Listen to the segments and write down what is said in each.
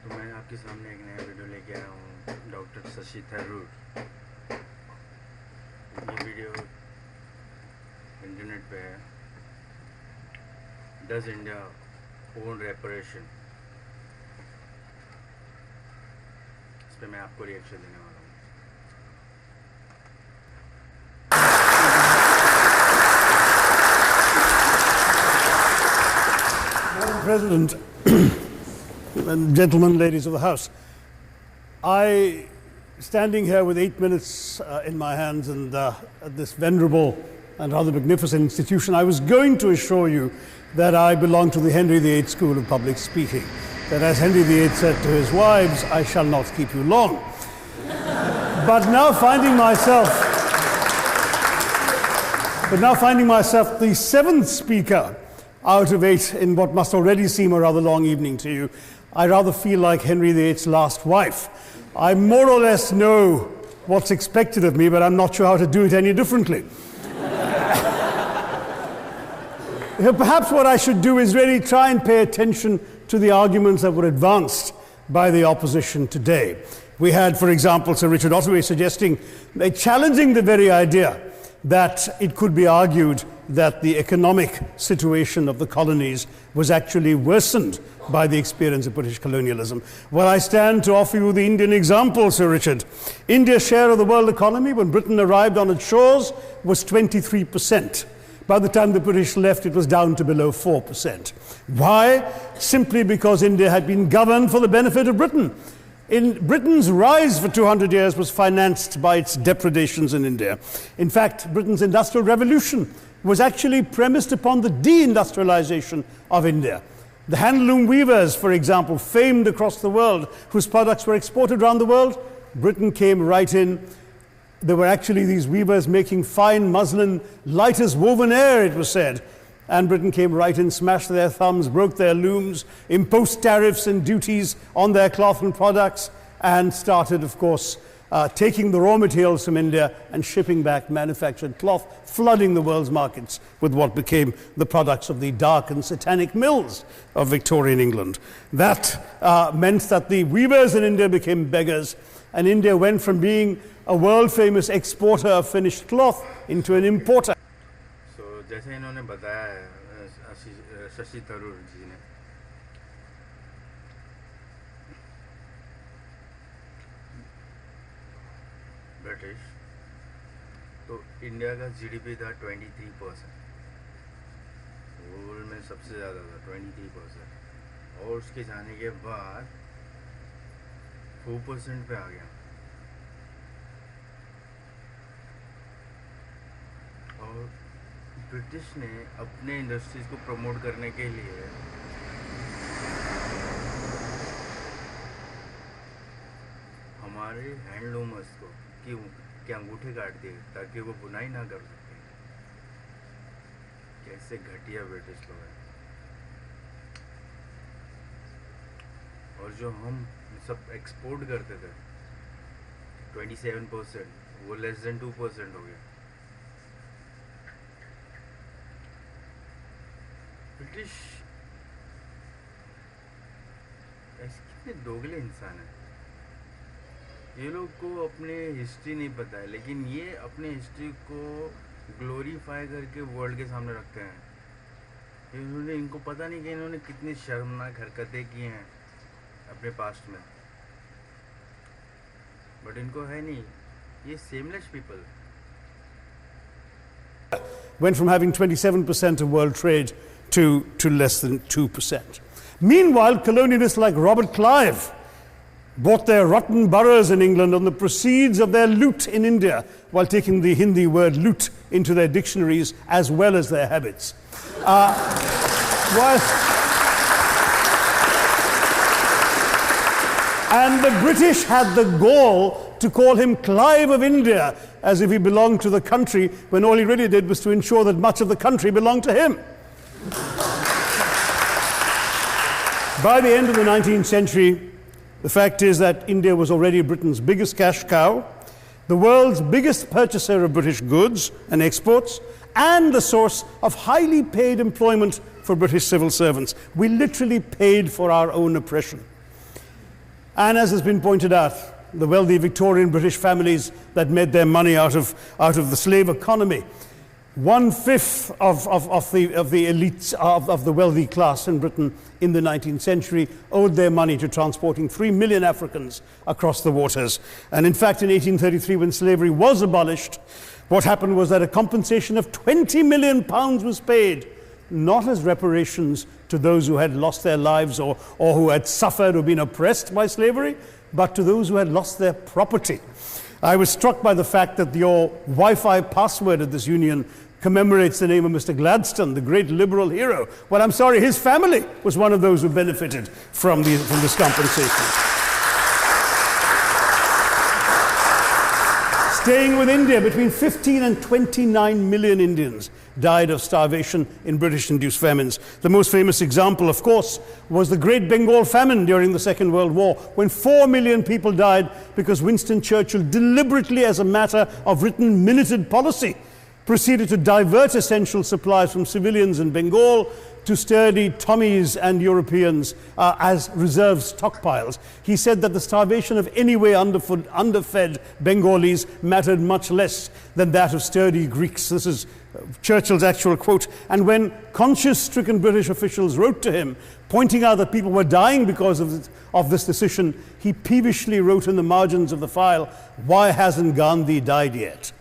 तो मैं आपके सामने एक नया वीडियो लेके आया हूँ डॉक्टर शशि थरूर। ये वीडियो इंटरनेट पे है। डज इंडिया ओन रेपरेशन, इस पर मैं आपको रिएक्शन देने वाला हूँ। Madam President, and gentlemen, ladies of the House, standing here with 8 minutes in my hands and at this venerable and rather magnificent institution, I was going to assure you that I belong to the Henry VIII School of Public Speaking, that as Henry VIII said to his wives, I shall not keep you long. But now finding myself the seventh speaker out of 8 in what must already seem a rather long evening to you, I rather feel like Henry VIII's last wife. I more or less know what's expected of me, but I'm not sure how to do it any differently. Perhaps what I should do is really try and pay attention to the arguments that were advanced by the opposition today. We had, for example, Sir Richard Ottaway challenging the very idea that it could be argued that the economic situation of the colonies was actually worsened by the experience of British colonialism. Well, I stand to offer you the Indian example, Sir Richard. India's share of the world economy when Britain arrived on its shores was 23%. By the time the British left, it was down to below 4%. Why? Simply because India had been governed for the benefit of Britain. Britain's rise for 200 years was financed by its depredations in India. In fact, Britain's industrial revolution was actually premised upon the deindustrialization of India. The handloom weavers, for example, famed across the world, whose products were exported around the world, Britain came right in. There were actually these weavers making fine muslin, light as woven air, it was said. And Britain came right in, smashed their thumbs, broke their looms, imposed tariffs and duties on their cloth and products, and started, of course, taking the raw materials from India and shipping back manufactured cloth, flooding the world's markets with what became the products of the dark and satanic mills of Victorian England. That meant that the weavers in India became beggars, and India went from being a world-famous exporter of finished cloth into an importer. जैसे इन्होंने बताया है शशि थरूर जी ने, British तो India का GDP था 23%, world में सबसे ज़्यादा था 23%, और उसके जाने के बाद 4% पे आ गया। और ब्रिटिश ने अपने इंडस्ट्रीज को प्रमोट करने के लिए हमारे हैंडलूमर्स को के अंगूठे काट दिए ताकि वो बुनाई ना कर सके। कैसे घटिया ब्रिटिश लोग हैं। और जो हम सब एक्सपोर्ट करते थे 27%, वो लेस देन 2% हो गया। ब्रिटिश ऐसे कितने दोगले इंसान हैं। ये लोग को अपने हिस्ट्री नहीं पता है, लेकिन ये अपने हिस्ट्री को ग्लोरीफाई करके वर्ल्ड के सामने रखते हैं। इनको पता नहीं कि इन्होंने कितनी शर्मनाक हरकतें की हैं अपने पास्ट में, बट इनको है नहीं। ये seamless people went from having 27% of world trade to less than 2%. Meanwhile, colonialists like Robert Clive bought their rotten boroughs in England on the proceeds of their loot in India, while taking the Hindi word loot into their dictionaries as well as their habits. And the British had the gall to call him Clive of India, as if he belonged to the country, when all he really did was to ensure that much of the country belonged to him. By the end of the 19th century, the fact is that India was already Britain's biggest cash cow, the world's biggest purchaser of British goods and exports, and the source of highly paid employment for British civil servants. We literally paid for our own oppression. And as has been pointed out, the wealthy Victorian British families that made their money out of the slave economy. 1/5 of the elites of the wealthy class in Britain in the 19th century owed their money to transporting 3 million Africans across the waters. And in fact, in 1833, when slavery was abolished, what happened was that a compensation of £20 million was paid, not as reparations to those who had lost their lives or who had suffered or been oppressed by slavery, but to those who had lost their property. I was struck by the fact that your Wi-Fi password at this union commemorates the name of Mr. Gladstone, the great liberal hero. Well, I'm sorry, his family was one of those who benefited from this compensation. Staying with India, between 15 and 29 million Indians died of starvation in British-induced famines. The most famous example, of course, was the Great Bengal Famine during the Second World War, when 4 million people died because Winston Churchill, deliberately as a matter of written minuted policy, proceeded to divert essential supplies from civilians in Bengal to sturdy Tommies and Europeans as reserve stockpiles. He said that the starvation of anyway underfed Bengalis mattered much less than that of sturdy Greeks. This is Churchill's actual quote. And when conscience-stricken British officials wrote to him, pointing out that people were dying because of this decision, he peevishly wrote in the margins of the file, "Why hasn't Gandhi died yet?"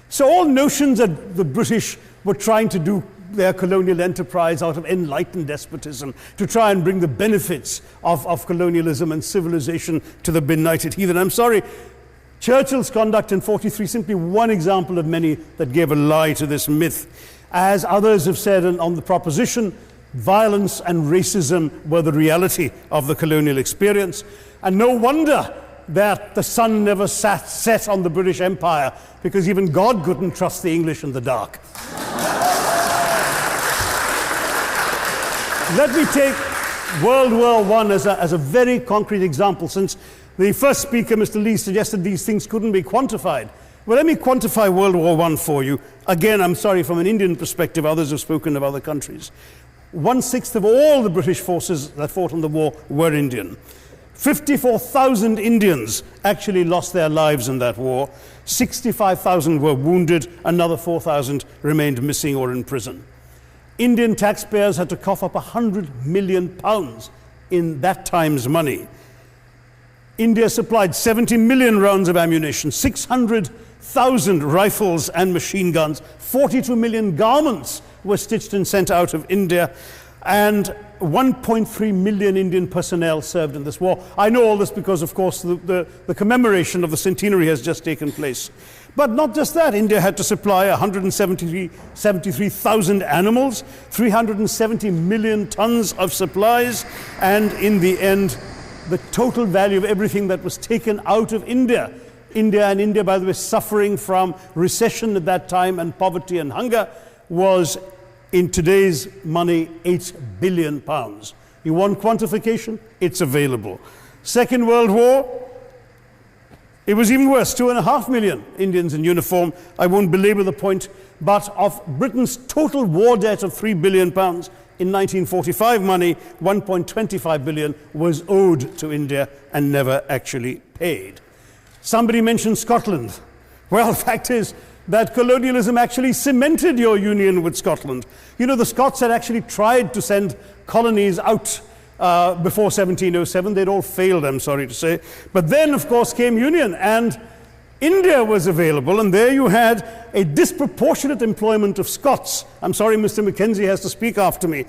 So all notions that the British were trying to do their colonial enterprise out of enlightened despotism, to try and bring the benefits of colonialism and civilization to the benighted heathen. I'm sorry, Churchill's conduct in 43 simply one example of many that gave a lie to this myth. As others have said on the proposition, violence and racism were the reality of the colonial experience. And no wonder that the sun never set on the British Empire, because even God couldn't trust the English in the dark. Let me take World War I as a very concrete example, since the first speaker, Mr. Lee, suggested these things couldn't be quantified. Well, let me quantify World War I for you. Again, I'm sorry, from an Indian perspective, others have spoken of other countries. 1/6 of all the British forces that fought in the war were Indian. 54,000 Indians actually lost their lives in that war. 65,000 were wounded. Another 4,000 remained missing or in prison. Indian taxpayers had to cough up £100 million in that time's money. India supplied 70 million rounds of ammunition, 600,000 rifles and machine guns, 42 million garments were stitched and sent out of India, and 1.3 million Indian personnel served in this war. I know all this because, of course, the commemoration of the centenary has just taken place. But not just that, India had to supply 173,000 animals, 370 million tons of supplies, and in the end, the total value of everything that was taken out of India, India, by the way, suffering from recession at that time and poverty and hunger, was, in today's money, £8 billion. You want quantification? It's available. Second World War, it was even worse, 2.5 million Indians in uniform. I won't belabor the point, but of Britain's total war debt of £3 billion, in 1945 money, 1.25 billion was owed to India and never actually paid. Somebody mentioned Scotland. Well, the fact is that colonialism actually cemented your union with Scotland. You know, the Scots had actually tried to send colonies out before 1707. They'd all failed, I'm sorry to say. But then, of course, came union, and India was available, and there you had a disproportionate employment of Scots. I'm sorry, Mr. Mackenzie has to speak after me.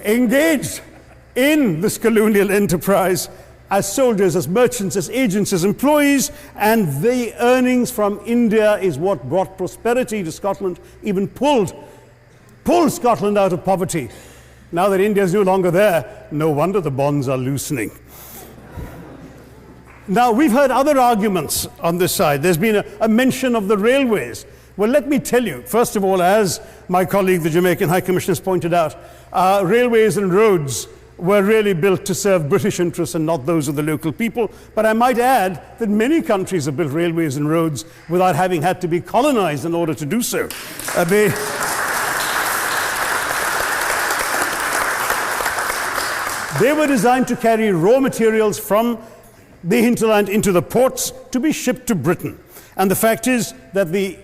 Engaged in this colonial enterprise as soldiers, as merchants, as agents, as employees, and the earnings from India is what brought prosperity to Scotland, even pulled Scotland out of poverty. Now that India is no longer there, no wonder the bonds are loosening. Now, we've heard other arguments on this side. There's been a mention of the railways. Well, let me tell you, first of all, as my colleague, the Jamaican High Commissioner, has pointed out, railways and roads were really built to serve British interests and not those of the local people. But I might add that many countries have built railways and roads without having had to be colonized in order to do so. They were designed to carry raw materials from the hinterland into the ports to be shipped to Britain. And the fact is that the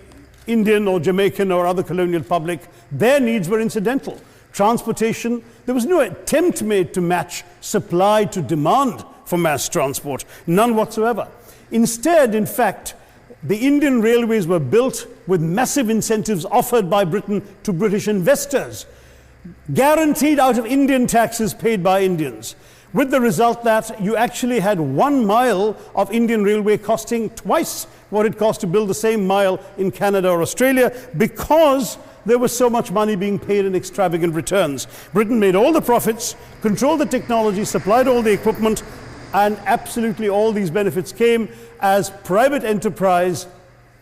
Indian or Jamaican or other colonial public, their needs were incidental. Transportation, there was no attempt made to match supply to demand for mass transport, none whatsoever. Instead, in fact, the Indian railways were built with massive incentives offered by Britain to British investors, guaranteed out of Indian taxes paid by Indians, with the result that you actually had 1 mile of Indian railway costing twice what it cost to build the same mile in Canada or Australia, because there was so much money being paid in extravagant returns. Britain made all the profits, controlled the technology, supplied all the equipment, and absolutely all these benefits came as private enterprise,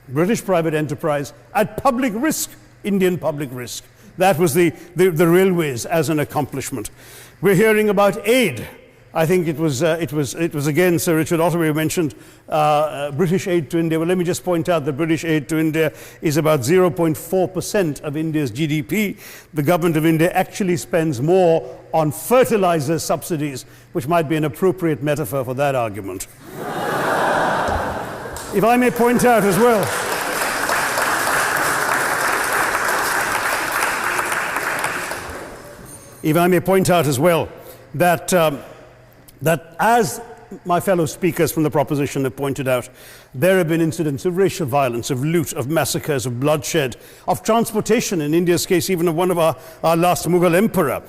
British private enterprise, at public risk, Indian public risk. That was the railways as an accomplishment. We're hearing about aid. I think it was again Sir Richard Ottaway who mentioned British aid to India. Well, let me just point out that British aid to India is about 0.4% of India's GDP. The government of India actually spends more on fertilizer subsidies, which might be an appropriate metaphor for that argument. If I may point out as well, that as my fellow speakers from the proposition have pointed out, there have been incidents of racial violence, of loot, of massacres, of bloodshed, of transportation, in India's case, even of one of our last Mughal emperor.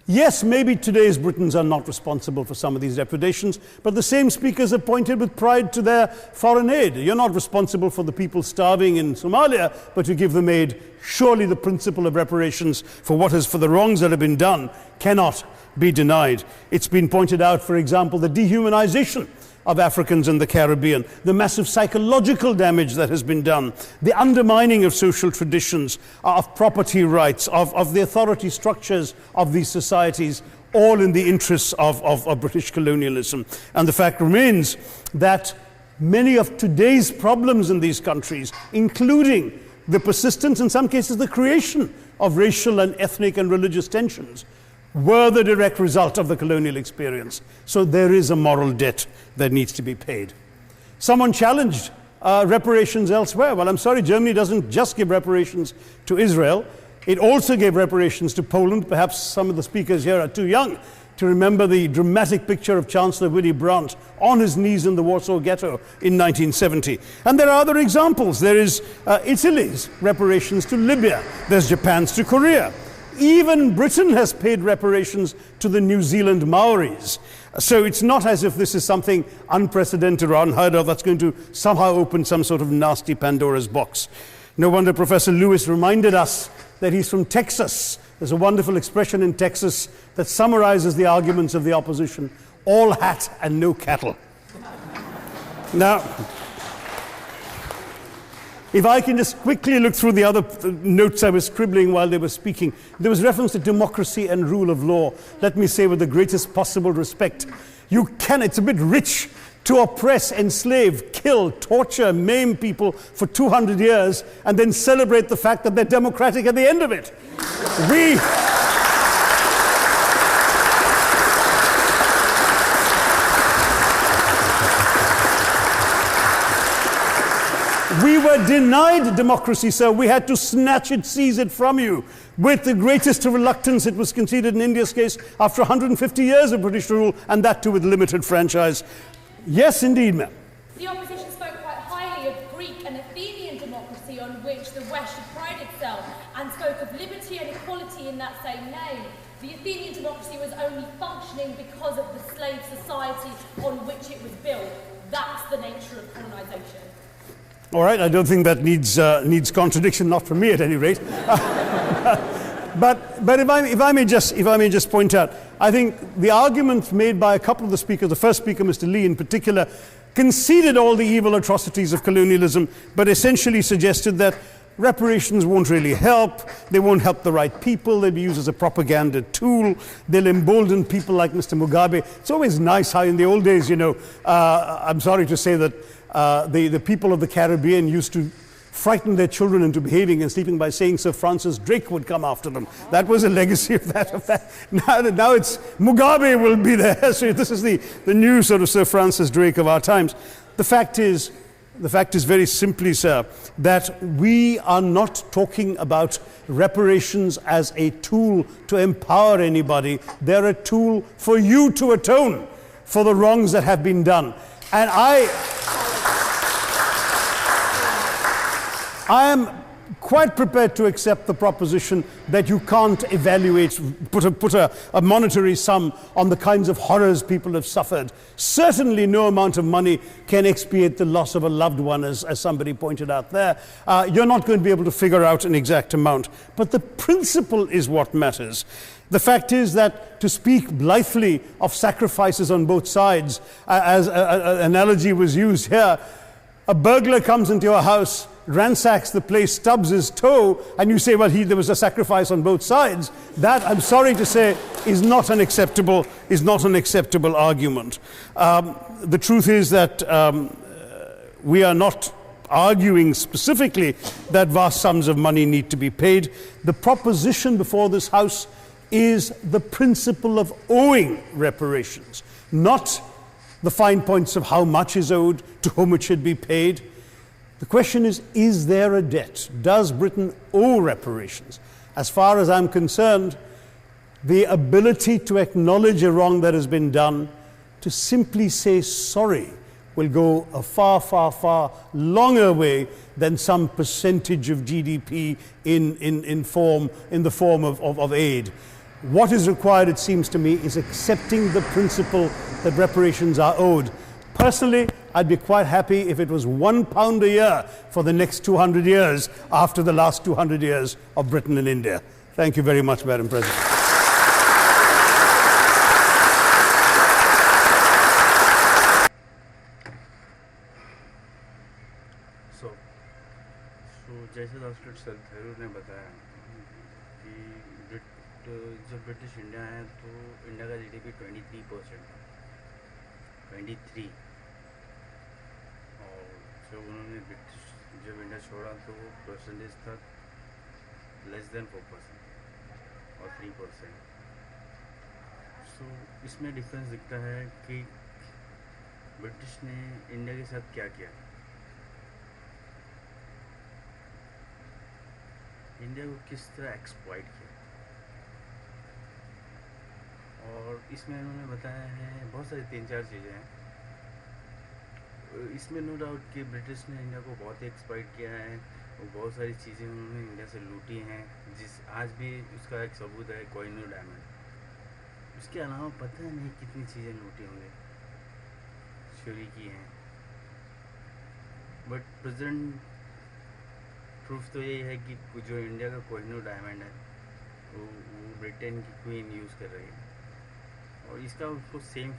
Yes, maybe today's Britons are not responsible for some of these depredations, but the same speakers have pointed with pride to their foreign aid. You're not responsible for the people starving in Somalia, but you give them aid. Surely the principle of reparations for the wrongs that have been done cannot be denied. It's been pointed out, for example, the dehumanization of Africans in the Caribbean, the massive psychological damage that has been done, the undermining of social traditions, of property rights, of the authority structures of these societies, all in the interests of British colonialism. And the fact remains that many of today's problems in these countries, including the persistence, in some cases the creation of racial and ethnic and religious tensions, were the direct result of the colonial experience. So there is a moral debt that needs to be paid. Someone challenged reparations elsewhere. Well, I'm sorry, Germany doesn't just give reparations to Israel. It also gave reparations to Poland. Perhaps some of the speakers here are too young to remember the dramatic picture of Chancellor Willy Brandt on his knees in the Warsaw Ghetto in 1970. And there are other examples. There is Italy's reparations to Libya. There's Japan's to Korea. Even Britain has paid reparations to the New Zealand Maoris. So it's not as if this is something unprecedented or unheard of that's going to somehow open some sort of nasty Pandora's box. No wonder Professor Lewis reminded us that he's from Texas. There's a wonderful expression in Texas that summarizes the arguments of the opposition: all hat and no cattle. Now, if I can just quickly look through the other notes I was scribbling while they were speaking. There was reference to democracy and rule of law. Let me say with the greatest possible respect, it's a bit rich to oppress, enslave, kill, torture, maim people for 200 years and then celebrate the fact that they're democratic at the end of it. We were denied democracy, sir. We had to snatch it, seize it from you. With the greatest reluctance, it was conceded in India's case after 150 years of British rule, and that too with limited franchise. Yes, indeed, ma'am. The opposition spoke quite highly of Greek and Athenian democracy on which the West should pride itself, and spoke of liberty and equality in that same name. The Athenian democracy was only functioning because of the slave society on which it was built. That's the nature of colonisation. All right, I don't think that needs contradiction, not from me at any rate. But if I may just point out, I think the argument made by a couple of the speakers, the first speaker, Mr. Lee in particular, conceded all the evil atrocities of colonialism, but essentially suggested that reparations won't really help, they won't help the right people, they'll be used as a propaganda tool, they'll embolden people like Mr. Mugabe. It's always nice how in the old days, I'm sorry to say that the people of the Caribbean used to frightened their children into behaving and sleeping by saying Sir Francis Drake would come after them. That was a legacy of that. Now it's Mugabe will be there. So this is the new sort of Sir Francis Drake of our times. The fact is very simply, sir, that we are not talking about reparations as a tool to empower anybody. They're a tool for you to atone for the wrongs that have been done. And I am quite prepared to accept the proposition that you can't evaluate, put a monetary sum on the kinds of horrors people have suffered. Certainly no amount of money can expiate the loss of a loved one, as somebody pointed out there. You're not going to be able to figure out an exact amount. But the principle is what matters. The fact is that to speak blithely of sacrifices on both sides, as an analogy was used here, a burglar comes into your house, ransacks the place, stubs his toe, and you say, well, there was a sacrifice on both sides. That, I'm sorry to say, is not an acceptable argument. The truth is that we are not arguing specifically that vast sums of money need to be paid. The proposition before this House is the principle of owing reparations, not the fine points of how much is owed, to whom it should be paid. The question is there a debt? Does Britain owe reparations? As far as I'm concerned, the ability to acknowledge a wrong that has been done, to simply say sorry, will go a far, far, far longer way than some percentage of GDP in the form of aid. What is required, it seems to me, is accepting the principle that reparations are owed. Personally, I'd be quite happy if it was £1 a year for the next 200 years after the last 200 years of Britain and India. Thank you very much, Madam President. So जैसे doctor शरद थरूर ने बताया कि जब British India आया तो India का GDP 23% था, 23, और जब इंडिया छोड़ा तो वो परसेंटेज था लेस देन 4% और 3%. सो इसमें डिफरेंस दिखता है कि ब्रिटिश ने इंडिया के साथ क्या किया. इंडिया को किस तरह एक्सप्लॉइट किया, और इसमें उन्होंने बताया है बहुत सारी 3-4 चीज़ें हैं. इसमें नो डाउट कि ब्रिटिश ने इंडिया को बहुत ही एक्सप्लॉइट किया है. वो बहुत सारी चीज़ें उन्होंने इंडिया से लूटी हैं, आज भी उसका एक सबूत है कोहिनूर डायमंड. उसके अलावा पता नहीं कितनी चीज़ें लूटी होंगी, चोरी की हैं. बट प्रेजेंट प्रूफ तो यही है कि जो इंडिया का कोहिनूर डायमंड है वो ब्रिटेन की क्वीन यूज़ कर रही है, और इसका उसको सेम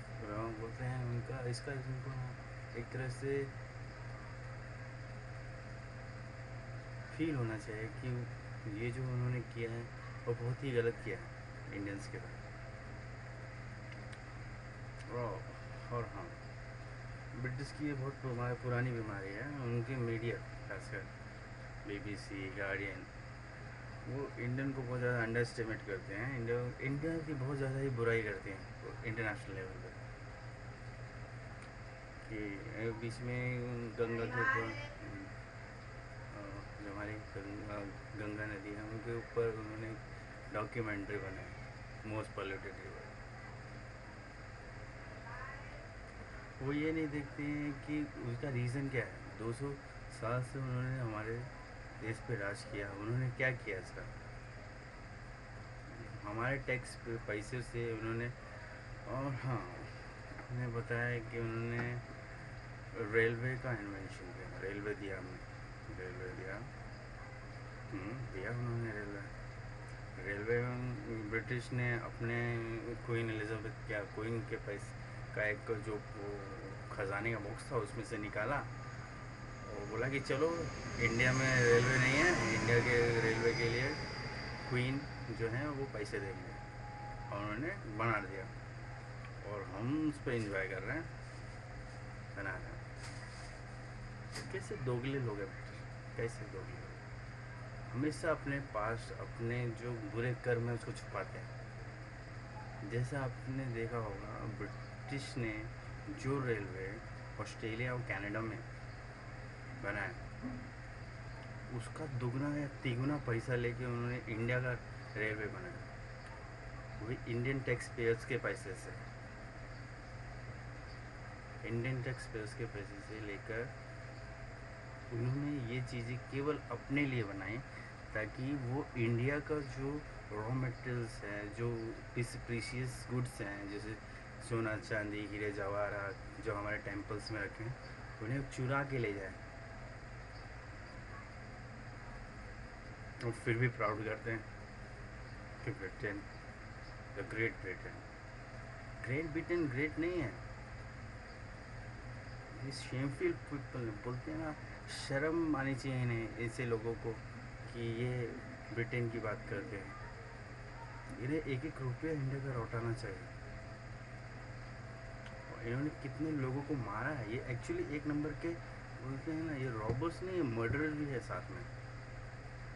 बोलते हैं उनका. इसका उनको एक तरह से फील होना चाहिए कि ये जो उन्होंने किया है वो बहुत ही गलत किया है इंडियंस के साथ. और हाँ, ब्रिटिश की ये बहुत पुरानी बीमारी है. उनके मीडिया, खासकर BBC, गार्डियन, वो इंडियन को बहुत ज़्यादा अंडर एस्टिमेट करते हैं. इंडिया की बहुत ज़्यादा ही बुराई करते हैं इंटरनेशनल लेवल पर. कि बीच में गंगा के ऊपर, जो हमारी गंगा नदी है, उनके ऊपर उन्होंने डॉक्यूमेंट्री बनाई, मोस्ट पॉल्यूटेड रिवर. वो ये नहीं देखते हैं कि उसका रीज़न क्या है. 200 साल से उन्होंने हमारे देश पे राज किया. उन्होंने क्या किया इसका? हमारे टैक्स पैसे से उन्होंने. और हाँ, उन्हें बताया कि उन्होंने रेलवे का इन्वेंशन किया. रेलवे दिया हमने, रेलवे दिया उन्होंने. रेलवे ब्रिटिश ने अपने क्वीन एलिजाबेथ क्वीन के पैसे का एक जो खजाने का बॉक्स था उसमें से निकाला और बोला कि चलो इंडिया में रेलवे नहीं है, इंडिया के रेलवे के लिए क्वीन जो है वो पैसे देंगे, और उन्होंने बना दिया. और हम उस पर एंजॉय कर रहे हैं, बना रहे हैं. कैसे दोगले लोग हैं. कैसे दोगे? हमेशा अपने पास अपने जो बुरे कर्म है उसको छुपाते हैं। जैसा आपने देखा होगा, ब्रिटिश ने जो रेलवे ऑस्ट्रेलिया और कनाडा में बनाया, उसका दुगना या तिगुना पैसा लेके उन्होंने इंडिया का रेलवे बनाया, वो इंडियन टैक्स पेयर्स के पैसे से, इंडियन टैक्स पेयर्स के पैसे से लेकर उन्होंने ये चीज़ें केवल अपने लिए बनाई, ताकि वो इंडिया का जो रॉ मटेरियल्स हैं, जो प्रीशियस गुड्स हैं, जैसे सोना चांदी हीरे जवाहरात जो हमारे टेम्पल्स में रखे हैं, उन्हें चुरा के ले जाए। और फिर भी प्राउड करते हैं कि Britain, the great Britain. Great Britain great नहीं है। ये शेमफुल पीपल बोलते हैं ना, शर्म आनी चाहिए इन्हें, ऐसे लोगों को कि ये ब्रिटेन की बात करते हैं। इन्हें एक एक रुपया इंडिया का लौटाना चाहिए। और इन्होंने कितने लोगों को मारा है, ये एक्चुअली एक नंबर के बोलते हैं ना, ये रॉबर्स नहीं, ये मर्डरर भी है साथ में।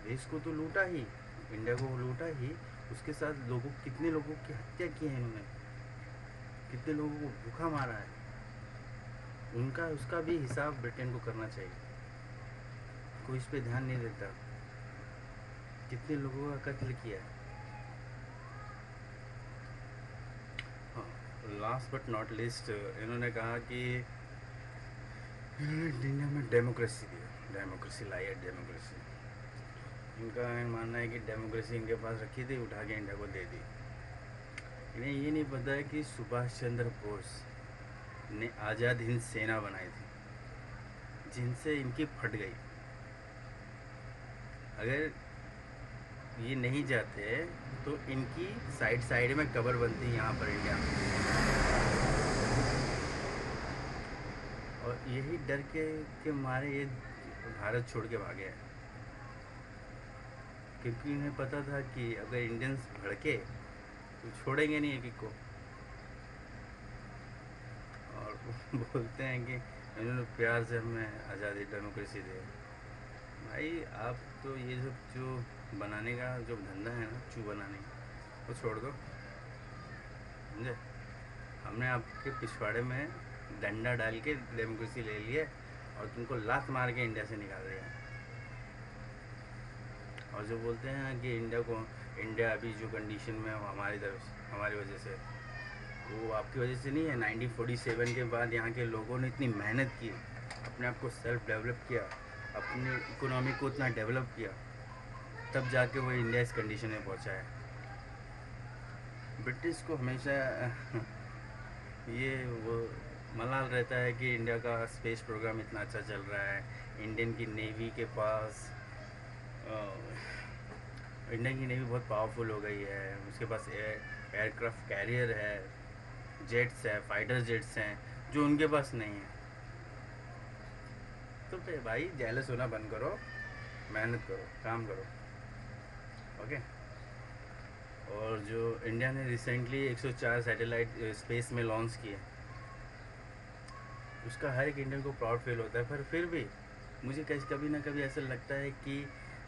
देश को तो लूटा ही, इंडिया को लूटा ही, उसके साथ लोगों, कितने लोगों की हत्या की है इन्होंने, कितने लोगों को भूखा मारा है। उनका उसका भी हिसाब ब्रिटेन को करना चाहिए। कोई इस पे ध्यान नहीं देता, कितने लोगों का कत्ल किया है। हाँ, लास्ट बट नॉट लिस्ट, इन्होंने कहा कि इन्होंने इंडिया में डेमोक्रेसी दिया, डेमोक्रेसी लाई है, डेमोक्रेसी। इनका मानना है कि डेमोक्रेसी इनके पास रखी थी, उठा के इंडिया को दे दी। इन्हें ये नहीं पता है कि सुभाष चंद्र बोस ने आज़ाद हिंद सेना बनाई थी, जिनसे इनकी फट गई। अगर ये नहीं जाते तो इनकी साइड साइड में कब्र बनती यहाँ पर इंडिया में। और यही डर के मारे ये भारत छोड़ के भागे हैं, क्योंकि इन्हें पता था कि अगर इंडियंस भड़के तो छोड़ेंगे नहीं एक एक को। और बोलते हैं कि इन्होंने प्यार से हमें आज़ादी डेमोक्रेसी दी। भाई आप तो ये सब जो बनाने का जो धंधा है ना, चू बनाने का, वो छोड़ दो, समझे? हमने आपके पिछवाड़े में डंडा डाल के डेमोक्रेसी ले लिया और तुमको लात मार के इंडिया से निकाल दिया। और जो बोलते हैं कि इंडिया अभी जो कंडीशन में है वो हमारी तरफ, हमारी वजह से, वो आपकी वजह से नहीं है। 1947 के बाद यहाँ के लोगों ने इतनी मेहनत की, अपने आप को सेल्फ डेवलप किया, अपनी इकोनॉमी को इतना डेवलप किया, तब जाके वो इंडिया इस कंडीशन में पहुँचा है। ब्रिटिश को हमेशा ये वो मलाल रहता है कि इंडिया का स्पेस प्रोग्राम इतना अच्छा चल रहा है, इंडियन की नेवी के पास इंडियन की नेवी बहुत पावरफुल हो गई है, उसके पास एयरक्राफ्ट कैरियर है, जेट्स है, फाइटर जेट्स हैं, जो उनके पास नहीं है। तो फिर भाई जेलस होना बंद करो, मेहनत करो, काम करो, ओके। और जो इंडिया ने रिसेंटली 104 सैटेलाइट स्पेस में लॉन्च किए, उसका हर एक इंडियन को प्राउड फील होता है। पर फिर भी मुझे कभी ना कभी ऐसा लगता है कि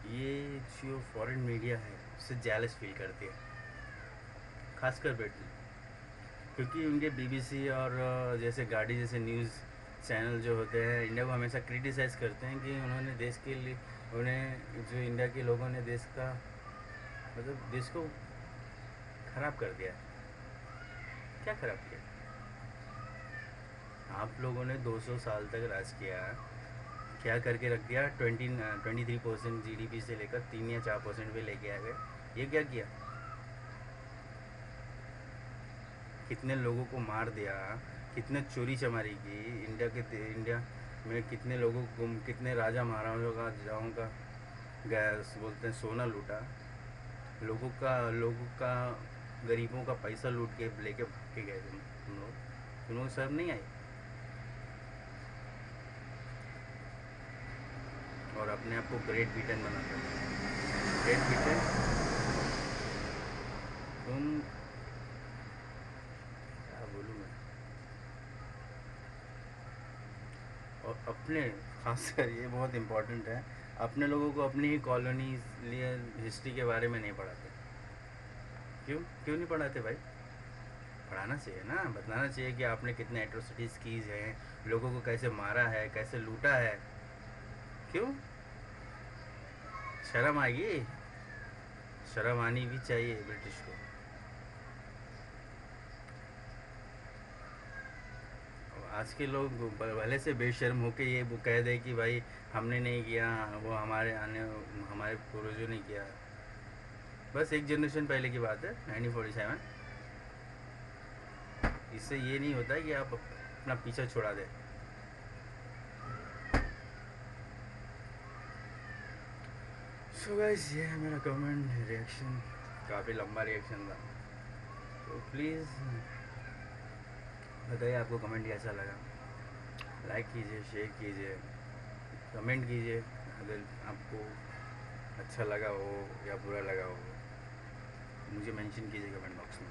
ये जो फॉरेन मीडिया है उससे जेलस फील करती है, खासकर ब्रिटेन, क्योंकि उनके बीबीसी और जैसे गाड़ी जैसे न्यूज़ चैनल जो होते हैं इंडिया को हमेशा क्रिटिसाइज़ करते हैं कि उन्होंने देश के लिए, उन्हें जो इंडिया के लोगों ने देश का मतलब देश को ख़राब कर दिया। क्या ख़राब किया? आप लोगों ने 200 साल तक राज किया, क्या करके रख दिया? 23% जीडीपी से लेकर 3 या 4% पे लेके आ गए। ये क्या किया? कितने लोगों को मार दिया, कितने चोरी चमारी की इंडिया में, कितने लोगों को, कितने राजा महाराजाओं का गैस बोलते हैं सोना लूटा, लोगों का गरीबों का पैसा लूट के लेके भाग के गए तुम लोग शर्म नहीं आई? और अपने आप को ग्रेट ब्रिटेन बनाते हैं। ग्रेट ब्रिटेन, तुम क्या बोलूँ मैं। और अपने खासकर ये बहुत इम्पोर्टेंट है, अपने लोगों को अपनी ही कॉलोनियल हिस्ट्री के बारे में नहीं पढ़ाते। क्यों क्यों नहीं पढ़ाते भाई? पढ़ाना चाहिए ना, बताना चाहिए कि आपने कितने एट्रोसिटीज़ की हैं, लोगों को कैसे मारा है, कैसे लूटा है। क्यों? शर्म आएगी? शर्म आनी भी चाहिए ब्रिटिश को। आज के लोग भले से बेशर्म होके ये वो कह दे कि भाई हमने नहीं किया, वो हमारे पूर्वजों ने किया। बस एक जनरेशन पहले की बात है, 1947। इससे ये नहीं होता कि आप अपना पीछा छुड़ा दें। सो गाइस, ये है मेरा कमेंट रिएक्शन। काफ़ी लंबा रिएक्शन था, तो प्लीज़ बताइए आपको कमेंट कैसा लगा। लाइक कीजिए, शेयर कीजिए, कमेंट कीजिए। अगर आपको अच्छा लगा हो या बुरा लगा हो, मुझे मेंशन कीजिए कमेंट बॉक्स में।